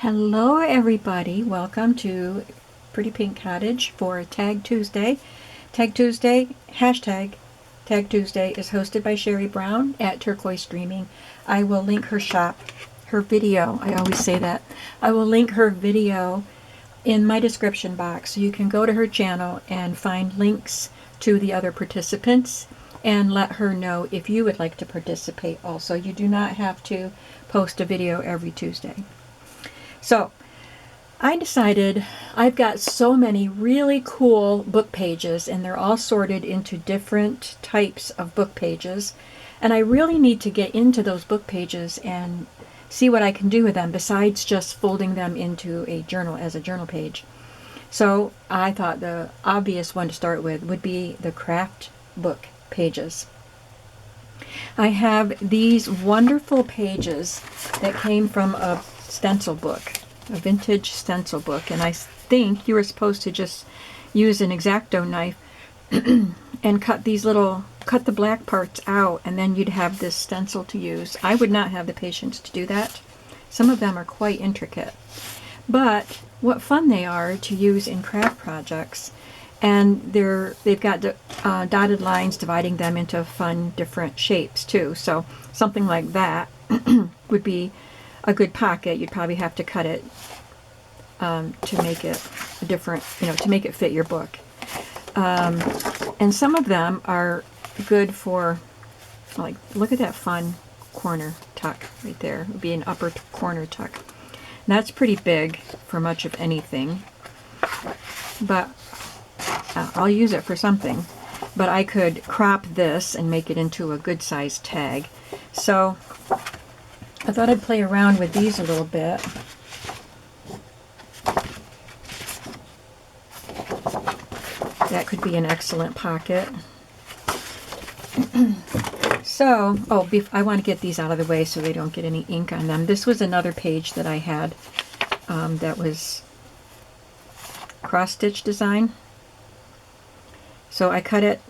Hello everybody, welcome to Pretty Pink Cottage for Tag Tuesday. Tag Tuesday, hashtag Tag Tuesday is hosted by Sherry Brown at Turquoise Dreaming. I will link her shop, her video, I always say that. I will link her video in my description box so you can go to her channel and find links to the other participants and let her know if you would like to participate also. You do not have to post a video every Tuesday. So I decided I've got so many really cool book pages and they're all sorted into different types of book pages, and I really need to get into those book pages and see what I can do with them besides just folding them into a journal as a journal page. So I thought the obvious one to start with would be the craft book pages. I have these wonderful pages that came from a stencil book, a vintage stencil book, and I think you were supposed to just use an X-Acto knife and cut the black parts out, and then you'd have this stencil to use. I would not have the patience to do that. Some of them are quite intricate, but what fun they are to use in craft projects. And they've got dotted lines dividing them into fun different shapes too. So something like that would be a good pocket. You'd probably have to cut it to make it a different, to make it fit your book. And some of them are good for, like, look at that fun corner tuck right there. It would be an upper corner tuck. And that's pretty big for much of anything, but I'll use it for something. But I could crop this and make it into a good sized tag. So I thought I'd play around with these a little bit. That could be an excellent pocket. So, I want to get these out of the way so they don't get any ink on them. This was another page that I had that was cross-stitch design. So I cut it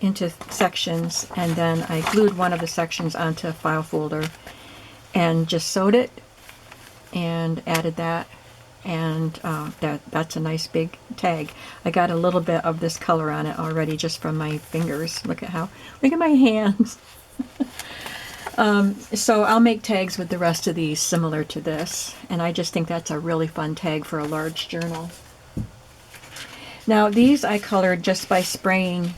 into sections, and then I glued one of the sections onto a file folder and just sewed it and added that, and that's a nice big tag. I got a little bit of this color on it already just from my fingers. Look at my hands. So I'll make tags with the rest of these similar to this, and I just think that's a really fun tag for a large journal. Now these I colored just by spraying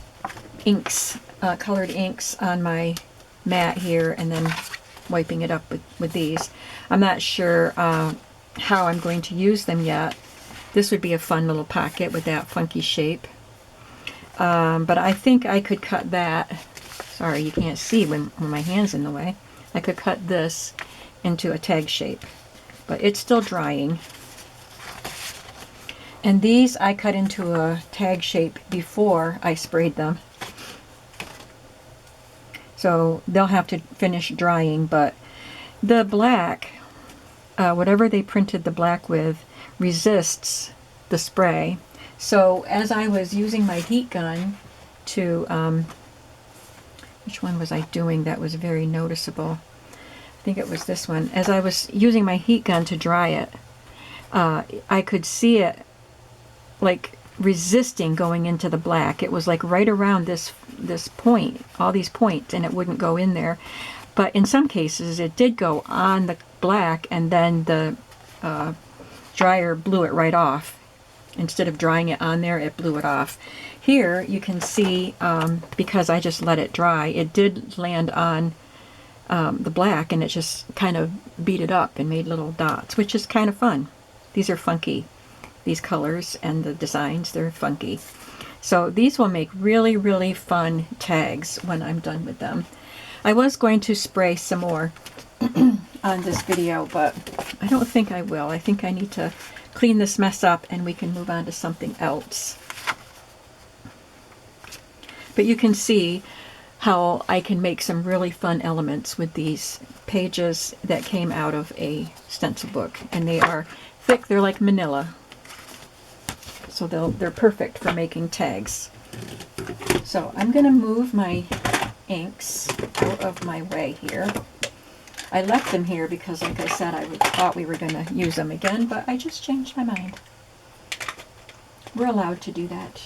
inks, colored inks on my mat here and then wiping it up with these. I'm not sure how I'm going to use them yet. This would be a fun little pocket with that funky shape. But I think I could cut that. Sorry, you can't see when my hand's in the way. I could cut this into a tag shape, but it's still drying. And these I cut into a tag shape before I sprayed them. So they'll have to finish drying, but the black, whatever they printed the black with, resists the spray. So as I was using my heat gun to, which one was I doing that was very noticeable? I think it was this one. As I was using my heat gun to dry it, I could see it like resisting going into the black. It was like right around this point, all these points, and it wouldn't go in there. But in some cases it did go on the black, and then the dryer blew it right off. Instead of drying it on there, it blew it off. Here you can see, because I just let it dry, it did land on the black, and it just kind of beat it up and made little dots, which is kind of fun. These are funky. These colors and the designs, they're funky. So these will make really, really fun tags when I'm done with them. I was going to spray some more on this video, but I don't think I will. I think I need to clean this mess up and we can move on to something else. But you can see how I can make some really fun elements with these pages that came out of a stencil book. And they are thick, they're like manila. So they're perfect for making tags. So I'm going to move my inks out of my way here. I left them here because, like I said, I thought we were going to use them again, but I just changed my mind. We're allowed to do that.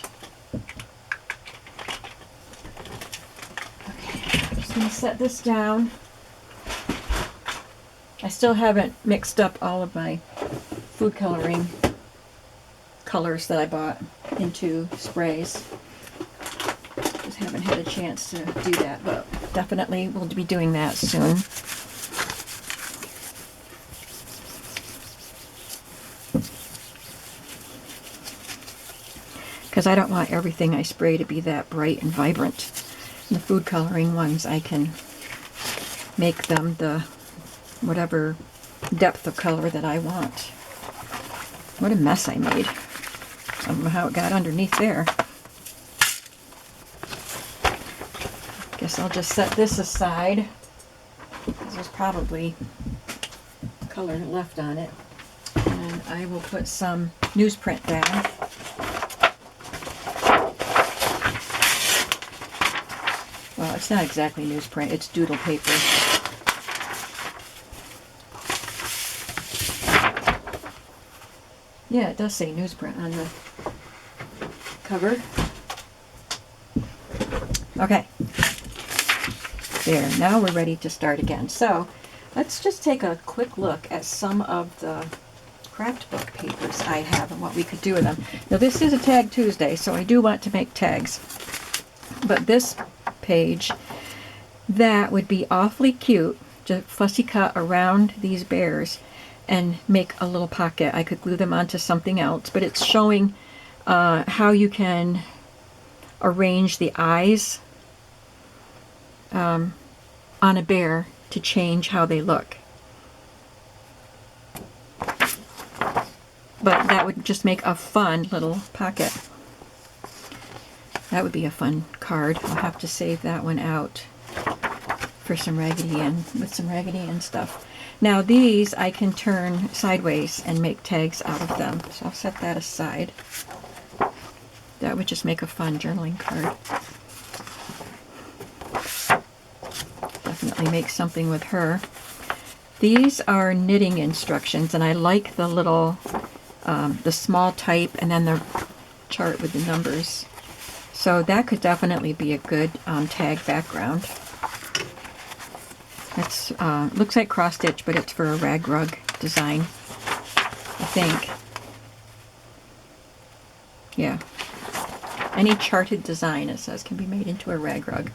Okay, I'm just going to set this down. I still haven't mixed up all of my food coloring colors that I bought into sprays. Just haven't had a chance to do that, but definitely we'll be doing that soon. Because I don't want everything I spray to be that bright and vibrant. The food coloring ones, I can make them the whatever depth of color that I want. What a mess I made. I don't know how it got underneath there. Guess I'll just set this aside, because there's probably color left on it. And I will put some newsprint down. Well, it's not exactly newsprint, it's doodle paper. Yeah, it does say newsprint on the cover. Okay. There, now we're ready to start again. So, let's just take a quick look at some of the craft book papers I have and what we could do with them. Now, this is a Tag Tuesday, so I do want to make tags. But this page, that would be awfully cute, just fussy cut around these bears and make a little pocket. I could glue them onto something else, but it's showing how you can arrange the eyes on a bear to change how they look. But that would just make a fun little pocket. That would be a fun card. I'll have to save that one out for some Raggedy Ann, with some Raggedy Ann stuff. Now these I can turn sideways and make tags out of them. So I'll set that aside. That would just make a fun journaling card. Definitely make something with her. These are knitting instructions, and I like the little, the small type and then the chart with the numbers. So that could definitely be a good tag background. It's looks like cross stitch, but it's for a rag rug design, I think. Yeah. Any charted design, it says, can be made into a rag rug.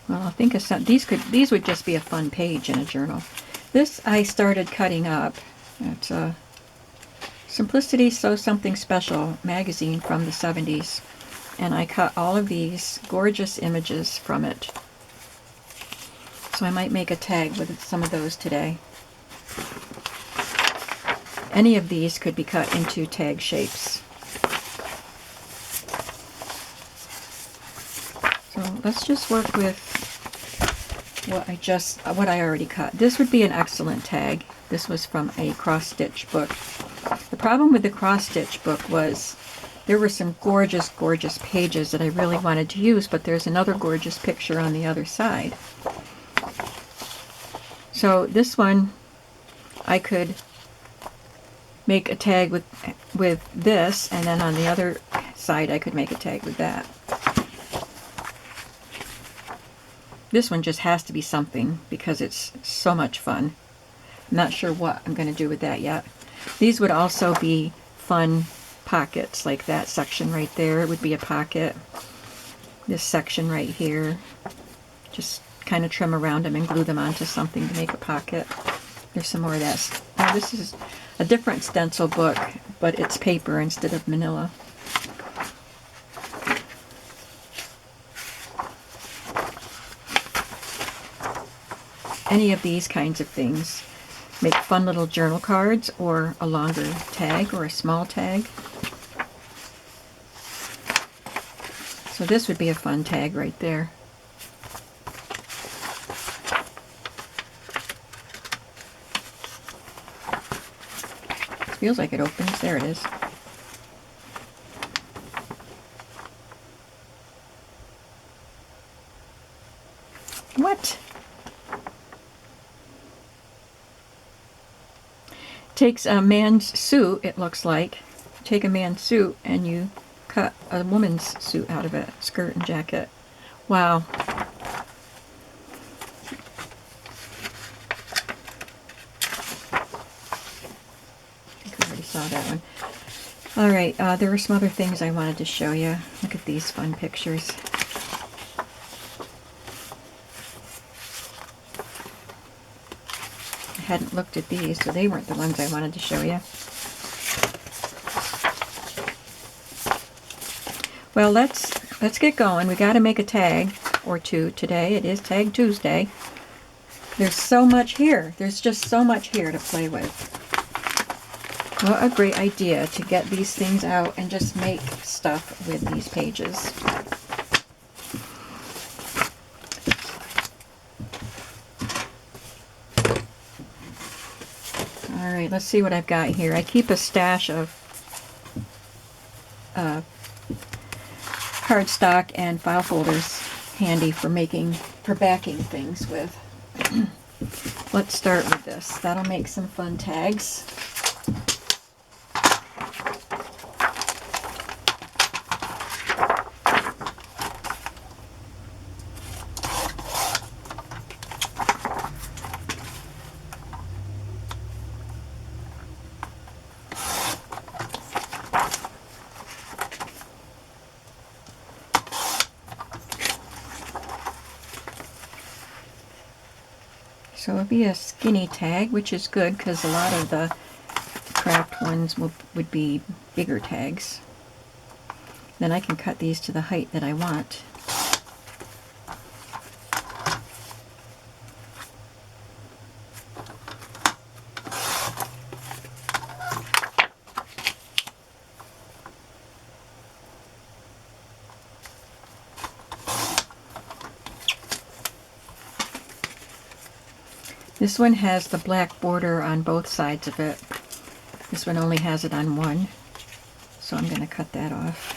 Well, I think of some, these would just be a fun page in a journal. This I started cutting up. It's a Simplicity Sew Something Special magazine from the 70s. And I cut all of these gorgeous images from it. So I might make a tag with some of those today. Any of these could be cut into tag shapes. So let's just work with what I already cut. This would be an excellent tag. This was from a cross-stitch book. The problem with the cross-stitch book was there were some gorgeous, gorgeous pages that I really wanted to use, but there's another gorgeous picture on the other side. So this one, I could make a tag with this, and then on the other side I could make a tag with that. This one just has to be something because it's so much fun. I'm not sure what I'm going to do with that yet. These would also be fun pockets, like that section right there. It would be a pocket. This section right here. Just kind of trim around them and glue them onto something to make a pocket. There's some more of that. Now this is a different stencil book, but it's paper instead of manila. Any of these kinds of things make fun little journal cards, or a longer tag, or a small tag. So this would be a fun tag right there. It feels like it opens. There it is. What? Takes a man's suit, it looks like. Take a man's suit and you cut a woman's suit out of it, skirt and jacket. Wow. I think we already saw that one. All right, there were some other things I wanted to show you. Look at these fun pictures. I hadn't looked at these, so they weren't the ones I wanted to show you. Well, let's get going. We got to make a tag or two today. It is Tag Tuesday. There's so much here. There's just so much here to play with. What a great idea to get these things out and just make stuff with these pages. All right, let's see what I've got here. I keep a stash of cardstock and file folders handy for backing things with. Let's start with this. That'll make some fun tags. So it'll be a skinny tag, which is good because a lot of the craft ones would be bigger tags. Then I can cut these to the height that I want. This one has the black border on both sides of it. This one only has it on one, so I'm going to cut that off.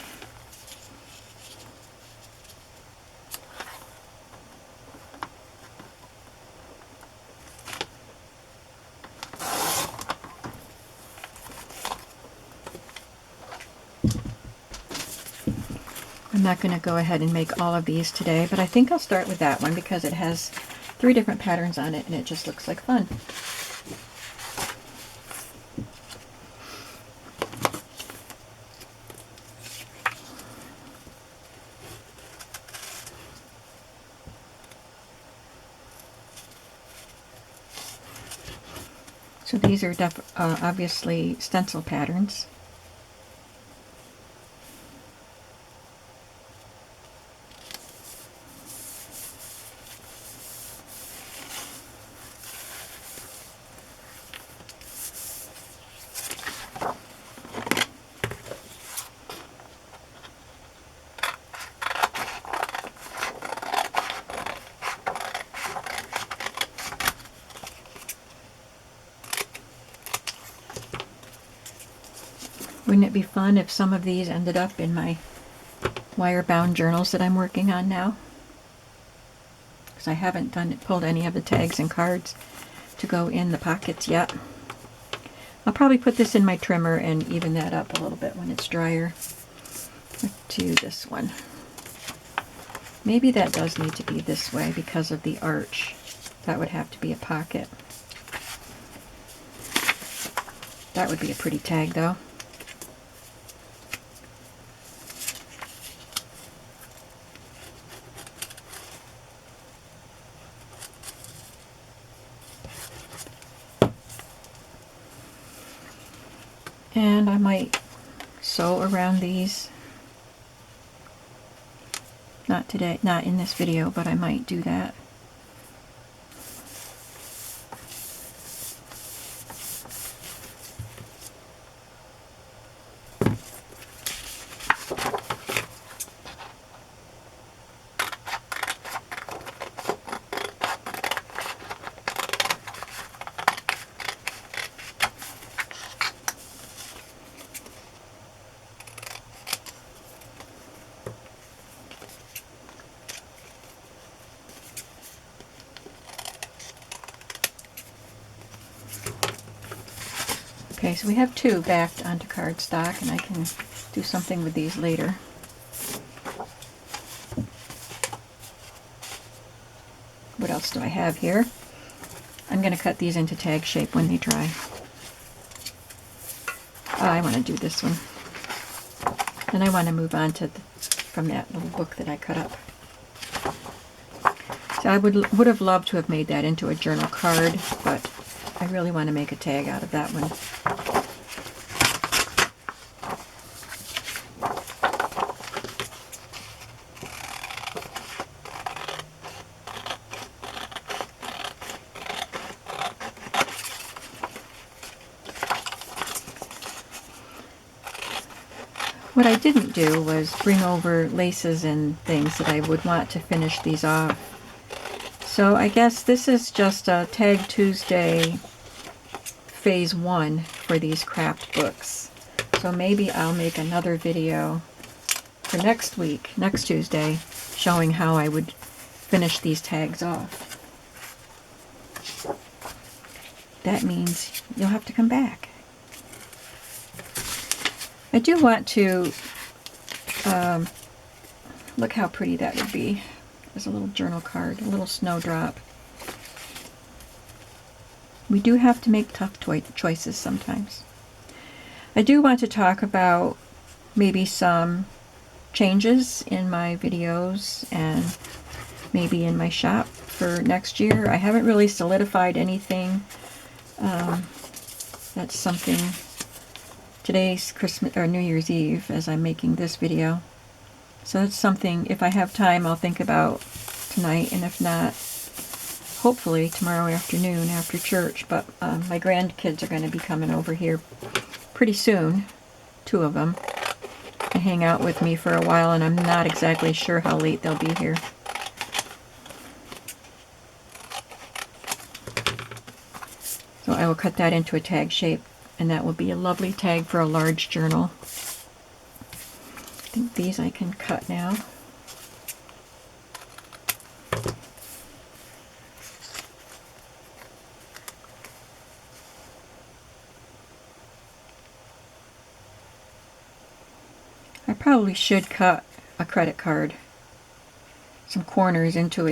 I'm not going to go ahead and make all of these today, but I think I'll start with that one because it has 3 different patterns on it and it just looks like fun. So these are obviously stencil patterns. Wouldn't it be fun if some of these ended up in my wire-bound journals that I'm working on now? Because I haven't pulled any of the tags and cards to go in the pockets yet. I'll probably put this in my trimmer and even that up a little bit when it's drier. Let's do this one. Maybe that does need to be this way because of the arch. That would have to be a pocket. That would be a pretty tag though. And I might sew around these. Not today, not in this video, but I might do that. Okay, so we have two backed onto cardstock, and I can do something with these later. What else do I have here? I'm going to cut these into tag shape when they dry. Oh, I want to do this one. And I want to move on to from that little book that I cut up. So I would have loved to have made that into a journal card, but I really want to make a tag out of that one. What I didn't do was bring over laces and things that I would want to finish these off. So I guess this is just a Tag Tuesday phase 1 for these craft books. So maybe I'll make another video for next week, next Tuesday, showing how I would finish these tags off. That means you'll have to come back. I do want to, look how pretty that would be. There's a little journal card, a little snowdrop. We do have to make tough choices sometimes. I do want to talk about maybe some changes in my videos and maybe in my shop for next year. I haven't really solidified anything. That's something. Today's Christmas or New Year's Eve as I'm making this video. So that's something, if I have time, I'll think about tonight, and if not, hopefully tomorrow afternoon after church. But my grandkids are going to be coming over here pretty soon, 2 of them, to hang out with me for a while, and I'm not exactly sure how late they'll be here. So I will cut that into a tag shape, and that will be a lovely tag for a large journal. I think these I can cut now. I probably should cut a credit card, some corners into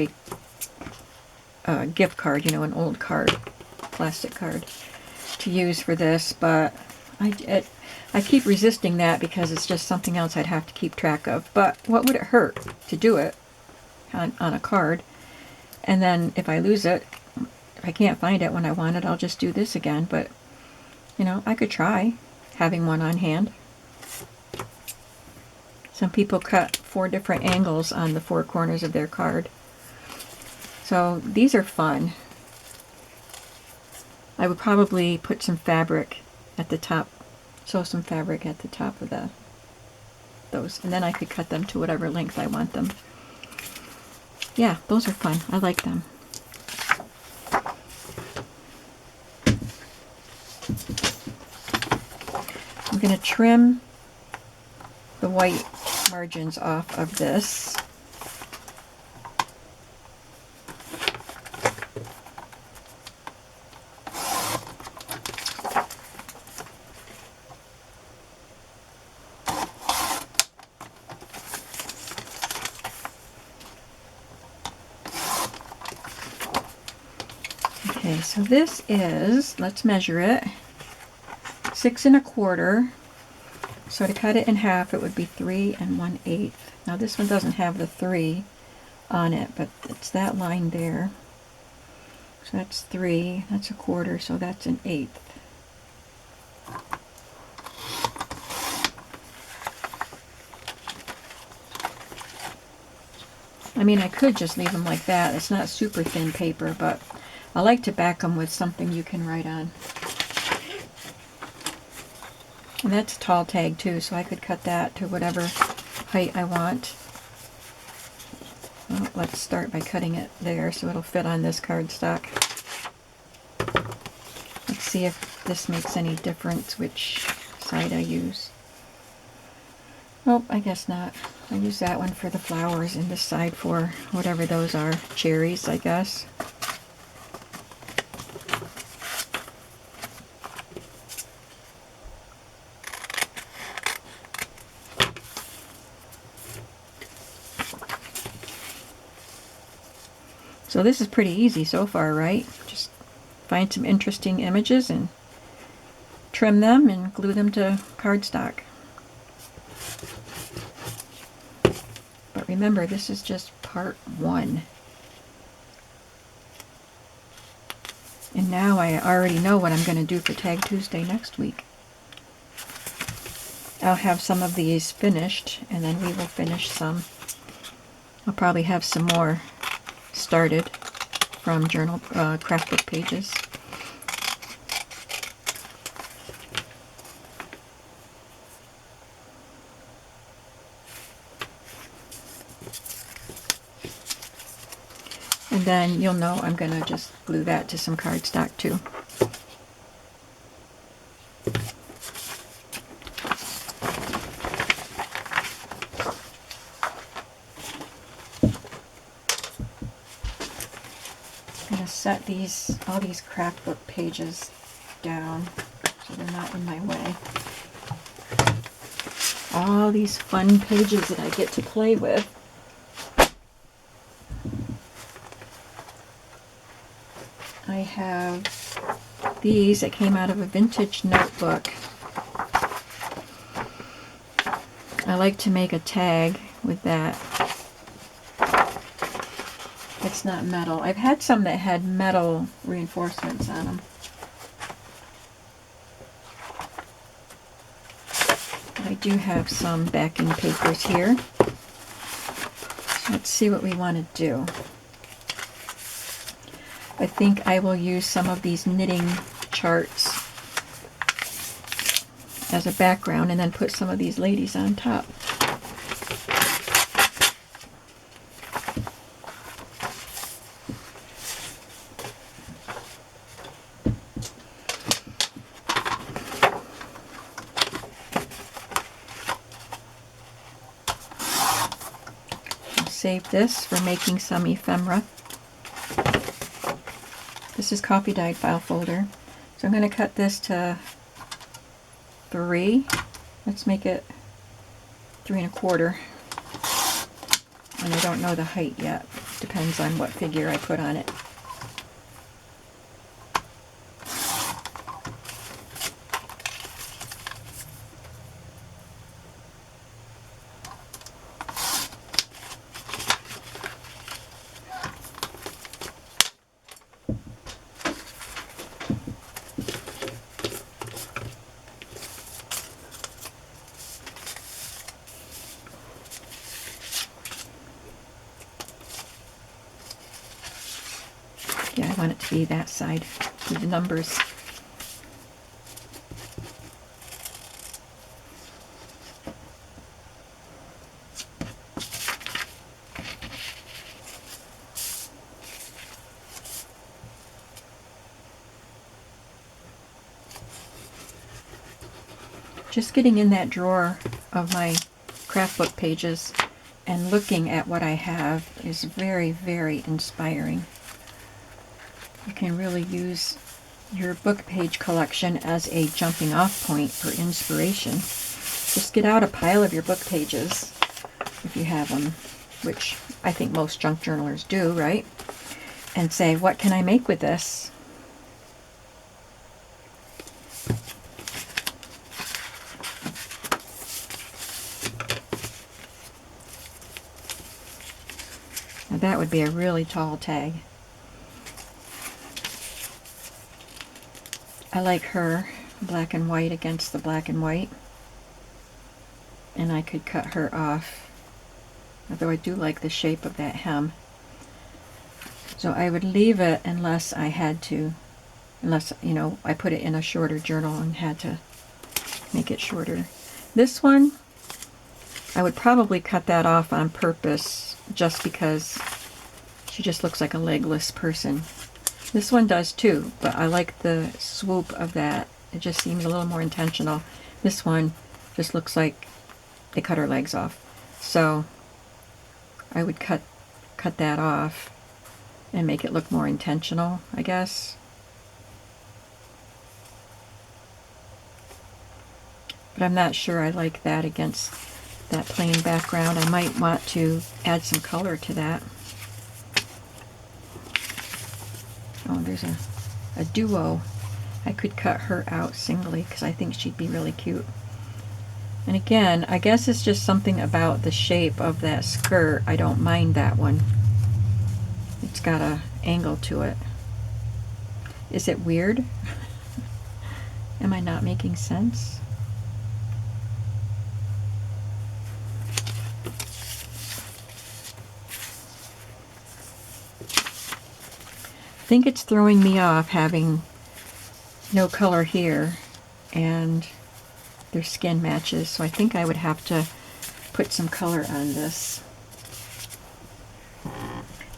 a gift card, you know, an old card, plastic card, to use for this, but I keep resisting that because it's just something else I'd have to keep track of. But what would it hurt to do it on a card? And then if I lose it, if I can't find it when I want it, I'll just do this again. But, you know, I could try having one on hand. Some people cut 4 different angles on the 4 corners of their card. So these are fun. I would probably put some fabric at the top, sew some fabric at the top of those, and then I could cut them to whatever length I want them. Yeah, those are fun. I like them. I'm going to trim the white margins off of this. Okay, so this is, let's measure it, 6 1/4. So to cut it in half, it would be 3 1/8. Now this one doesn't have the 3 on it, but it's that line there. So that's 3, that's 1/4, so that's 1/8. I mean, I could just leave them like that. It's not super thin paper, but I like to back them with something you can write on. And that's a tall tag too, so I could cut that to whatever height I want. Well, let's start by cutting it there so it'll fit on this cardstock. Let's see if this makes any difference which side I use. Oh, I guess not. I use that one for the flowers and this side for whatever those are. Cherries, I guess. So this is pretty easy so far, right? Just find some interesting images and trim them and glue them to cardstock. But remember, this is just part one. And now I already know what I'm going to do for Tag Tuesday next week. I'll have some of these finished, and then we will finish some. I'll probably have some more started from journal craft book pages. And then you'll know I'm going to just glue that to some cardstock too. I'm going to set all these craft book pages down so they're not in my way. All these fun pages that I get to play with. I have these that came out of a vintage notebook. I like to make a tag with that. It's not metal. I've had some that had metal reinforcements on them. I do have some backing papers here. Let's see what we want to do. I think I will use some of these knitting charts as a background and then put some of these ladies on top. I'll save this for making some ephemera. This is coffee dyed file folder. So I'm going to cut this to 3. Let's make it 3 1/4. And I don't know the height yet. Depends on what figure I put on it. Yeah, I want it to be that side with the numbers. Just getting in that drawer of my craft book pages and looking at what I have is very, very inspiring. You can really use your book page collection as a jumping off point for inspiration. Just get out a pile of your book pages, if you have them, which I think most junk journalers do, right? And say, what can I make with this? Now that would be a really tall tag. I like her black and white against the black and white. And I could cut her off, although I do like the shape of that hem. So I would leave it unless I had to, unless, you know, I put it in a shorter journal and had to make it shorter. This one, I would probably cut that off on purpose just because she just looks like a legless person. This one does too, but I like the swoop of that. It just seems a little more intentional. This one just looks like they cut her legs off. So I would cut that off and make it look more intentional, I guess. But I'm not sure I like that against that plain background. I might want to add some color to that. Oh, there's a duo. I could cut her out singly because I think she'd be really cute. And again, I guess it's just something about the shape of that skirt. I don't mind that one. It's got an angle to it. Is it weird? Am I not making sense? I think it's throwing me off having no color here and their skin matches, so I think I would have to put some color on this.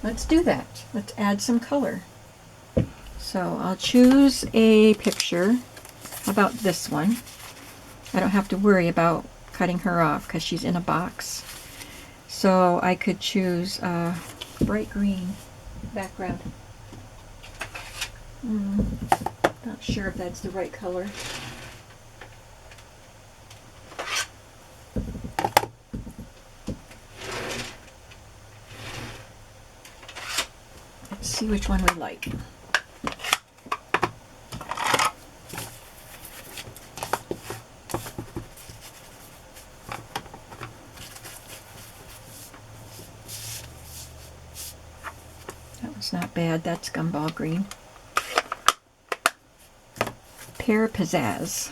Let's do that. Let's add some color. So I'll choose a picture. How about this one? I don't have to worry about cutting her off because she's in a box. So I could choose a bright green background. Not sure if that's the right color. Let's see which one we like. That was not bad. That's gumball green. Pear Pizzazz.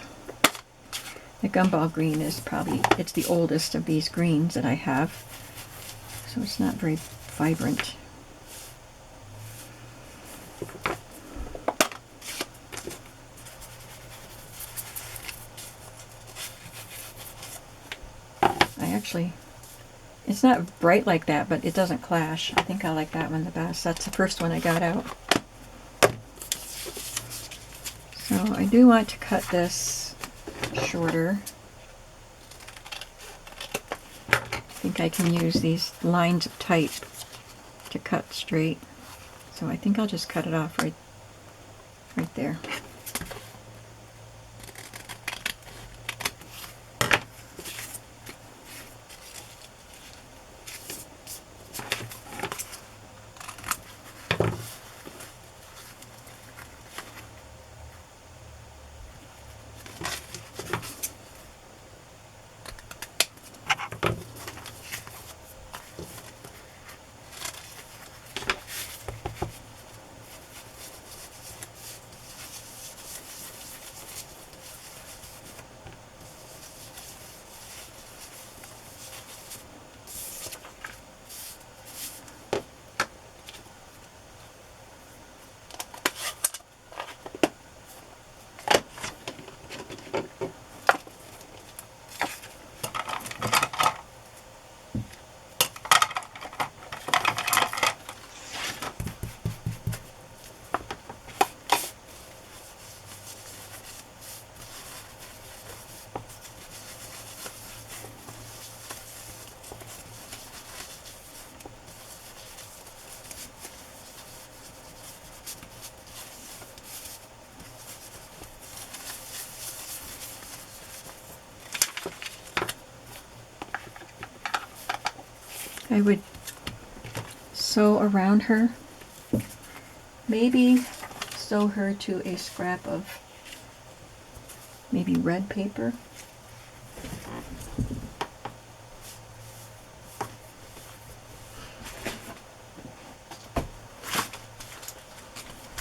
The gumball green is probably, it's the oldest of these greens that I have, so it's not very vibrant. It's not bright like that, but it doesn't clash. I think I like that one the best. That's the first one I got out. So I do want to cut this shorter. I think I can use these lines of type to cut straight. So I think I'll just cut it off right there. I would sew around her, maybe sew her to a scrap of maybe red paper.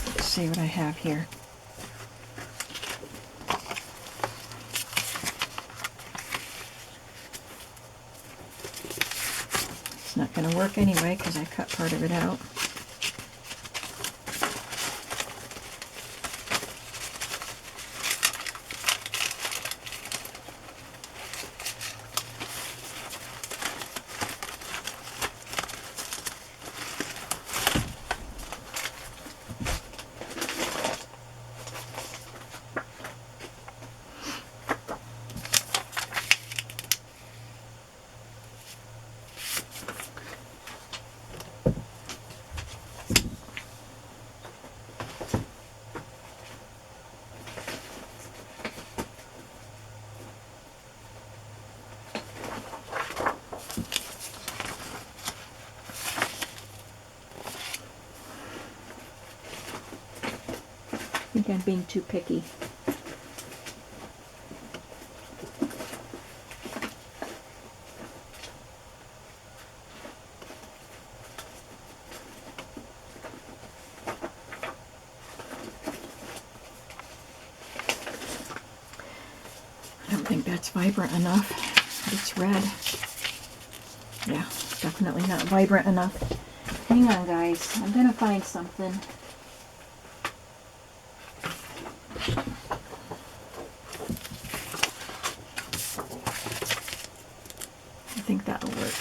Let's see what I have here. It's not going to work anyway because I cut part of it out. think I'm being too picky. I don't think that's vibrant enough. It's red. Yeah, definitely not vibrant enough. Hang on, guys. I'm gonna find something. I think that'll work.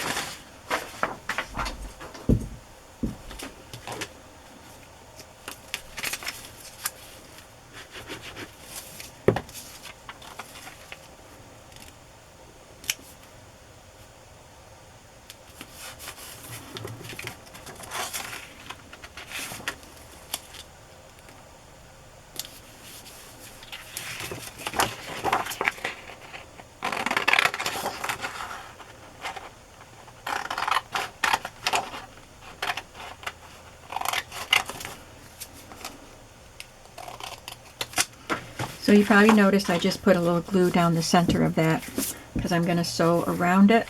So you probably noticed I just put a little glue down the center of that because I'm going to sew around it.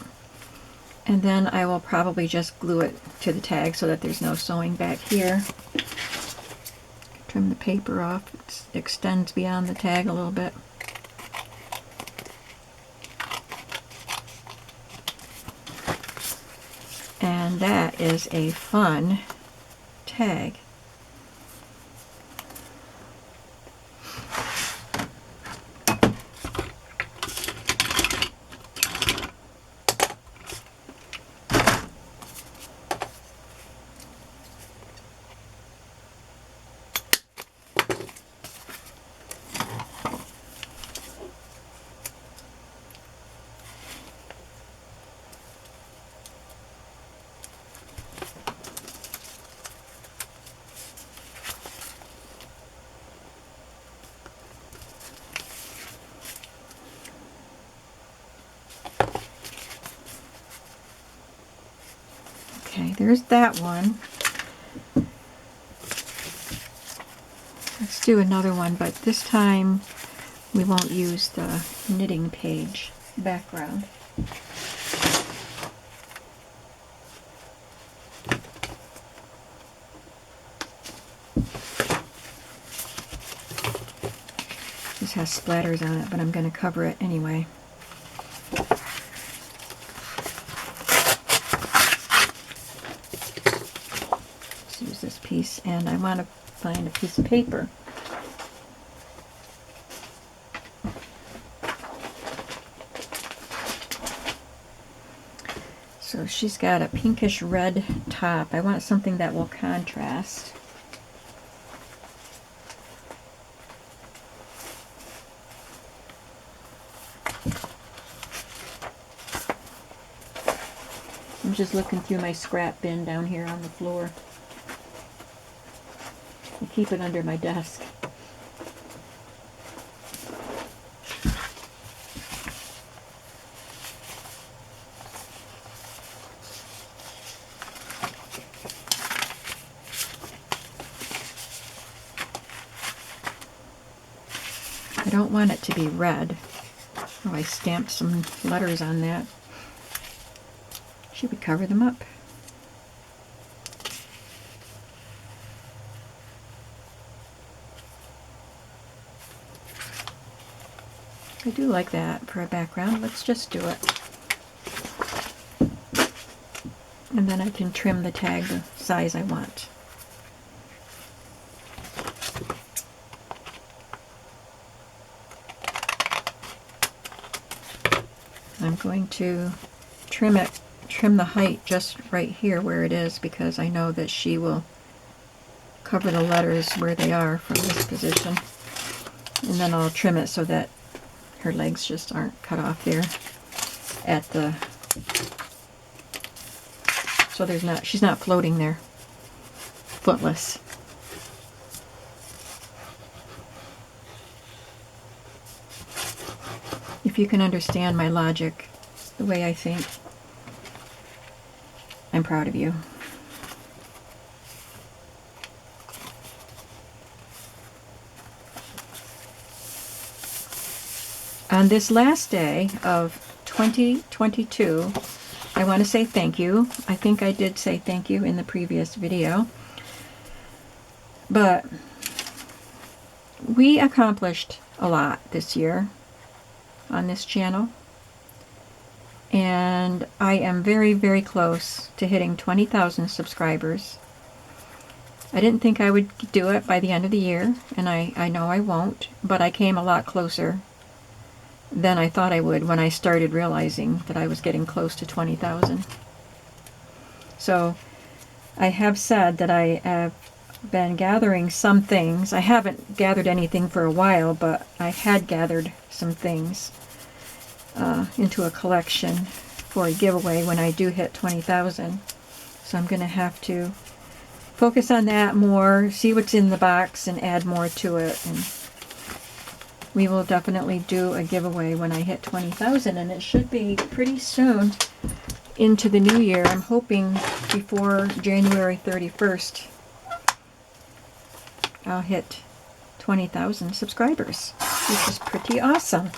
And then I will probably just glue it to the tag so that there's no sewing back here. Trim the paper off. It extends beyond the tag a little bit. And that is a fun tag. Okay, there's that one. Let's do another one, but this time we won't use the knitting page background. This has splatters on it, but I'm going to cover it anyway. Let's use this piece, and I want to find a piece of paper. So she's got a pinkish red top. I want something that will contrast. I'm just looking through my scrap bin down here on the floor. I keep it under my desk. I don't want it to be red. Oh, I stamped some letters on that. Should we cover them up? I do like that for a background. Let's just do it. And then I can trim the tag the size I want. I'm going to trim the height just right here where it is, because I know that she will cover the letters where they are from this position. And then I'll trim it so that her legs just aren't cut off there at the, so she's not floating there, footless. If you can understand my logic, the way I think, I'm proud of you. on this last day of 2022, I want to say thank you. I think I did say thank you in the previous video. But we accomplished a lot this year on this channel. And I am very, very close to hitting 20,000 subscribers. I didn't think I would do it by the end of the year, and I know I won't, but I came a lot closer than I thought I would when I started realizing that I was getting close to 20,000. So I have said that I have been gathering some things. I haven't gathered anything for a while, but I had gathered some things into a collection for a giveaway when I do hit 20,000. So I'm going to have to focus on that more, see what's in the box, and add more to it. And we will definitely do a giveaway when I hit 20,000, and it should be pretty soon into the new year. I'm hoping before January 31st I'll hit 20,000 subscribers, which is pretty awesome.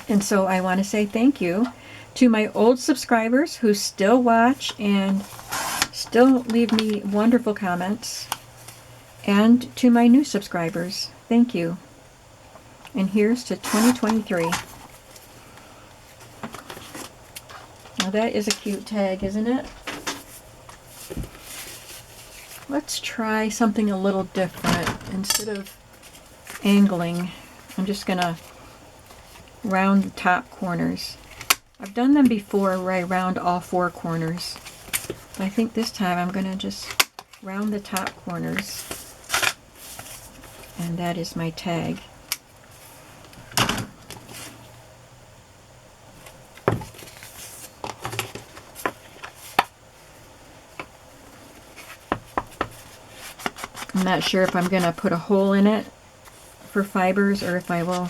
And so I want to say thank you to my old subscribers who still watch and still leave me wonderful comments, and to my new subscribers, thank you. And here's to 2023. Now that is a cute tag, isn't it? Let's try something a little different. Instead of angling, I'm just going to round the top corners. I've done them before where I round all four corners. But I think this time I'm going to just round the top corners. And that is my tag. I'm not sure if I'm going to put a hole in it for fibers or if I will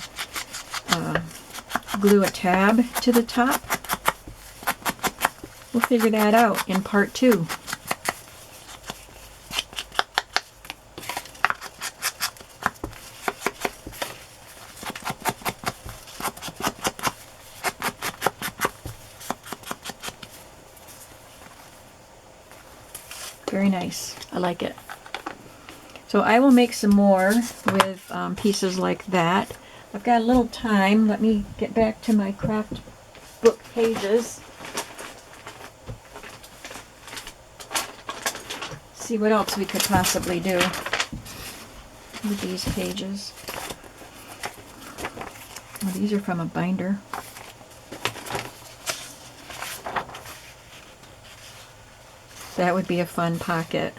glue a tab to the top. We'll figure that out in part 2. Very nice. I like it. So I will make some more with pieces like that. I've got a little time. Let me get back to my craft book pages. See what else we could possibly do with these pages. Oh, these are from a binder. That would be a fun pocket.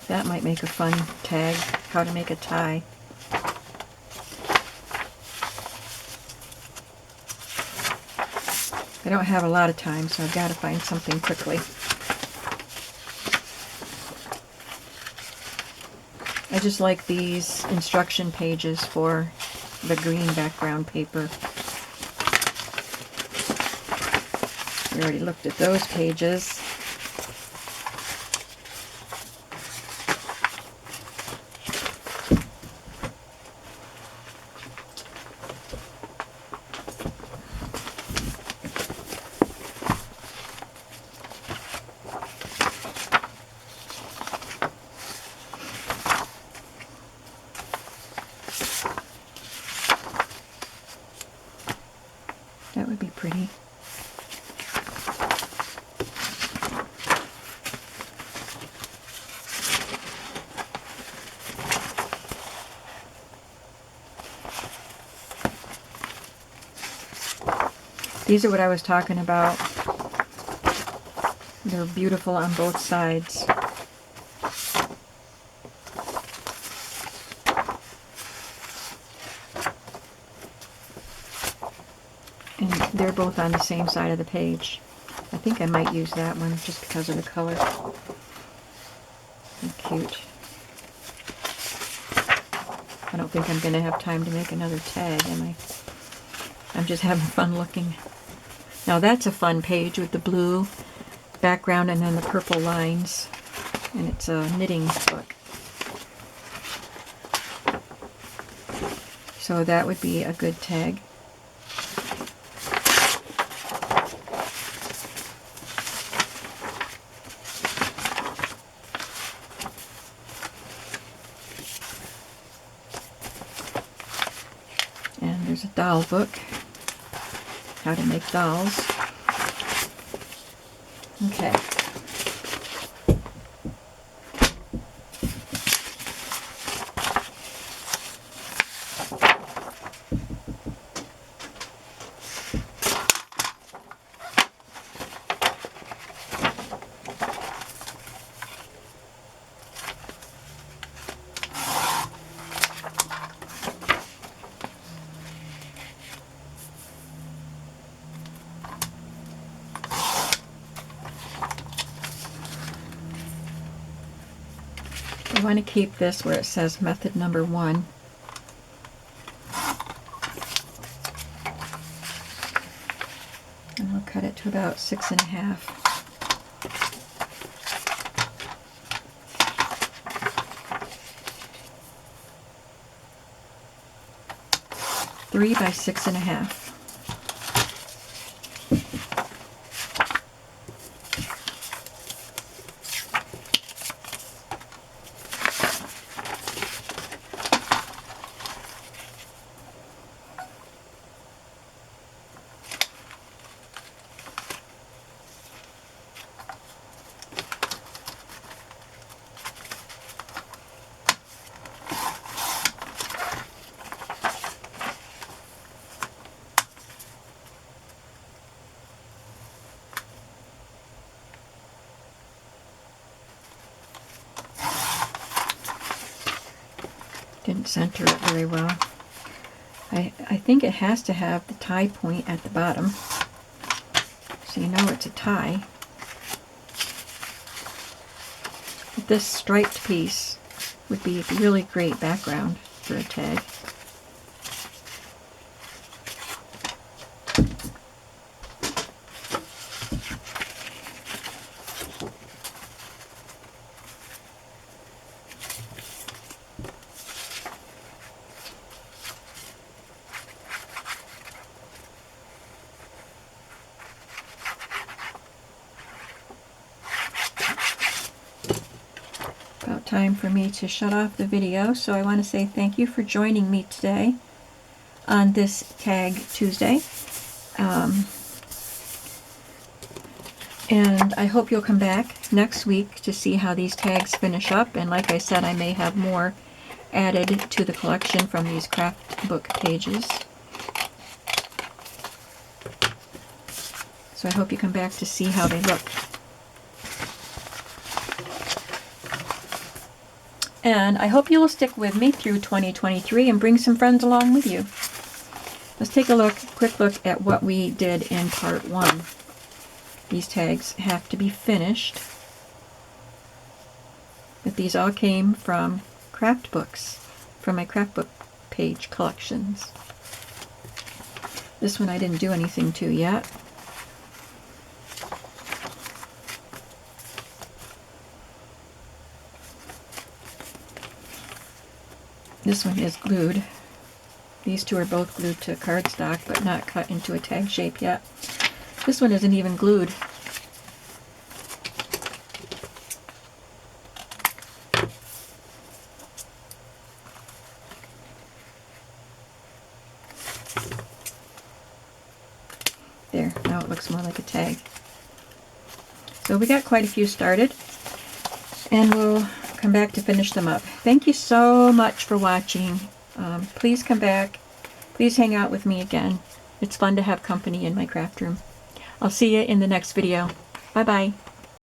That might make a fun tag, how to make a tie. I don't have a lot of time, so I've got to find something quickly. I just like these instruction pages for the green background paper. We already looked at those pages. That would be pretty. These are what I was talking about. They're beautiful on both sides. And they're both on the same side of the page. I think I might use that one just because of the color. They're cute. I don't think I'm going to have time to make another tag, am I? I'm just having fun looking. Now that's a fun page with the blue background and then the purple lines. and it's a knitting book. So that would be a good tag. And there's a doll book, how to make dolls. Okay. I want to keep this where it says method number 1. And I'll cut it to about 6.5. Three by 6.5. Didn't center it very well. I think it has to have the tie point at the bottom, so you know it's a tie. But this striped piece would be a really great background for a tag. About time for me to shut off the video, so I want to say thank you for joining me today on this Tag Tuesday. And I hope you'll come back next week to see how these tags finish up. And like I said, I may have more added to the collection from these craft book pages. So I hope you come back to see how they look. And I hope you will stick with me through 2023 and bring some friends along with you. Let's take a quick look at what we did in part 1. These tags have to be finished. But these all came from craft books, from my craft book page collections. This one I didn't do anything to yet. This one is glued. These two are both glued to cardstock, but not cut into a tag shape yet. This one isn't even glued. There, now it looks more like a tag. So we got quite a few started, and we'll come back to finish them up. Thank you so much for watching. Please come back. Please hang out with me again. It's fun to have company in my craft room. I'll see you in the next video. Bye-bye.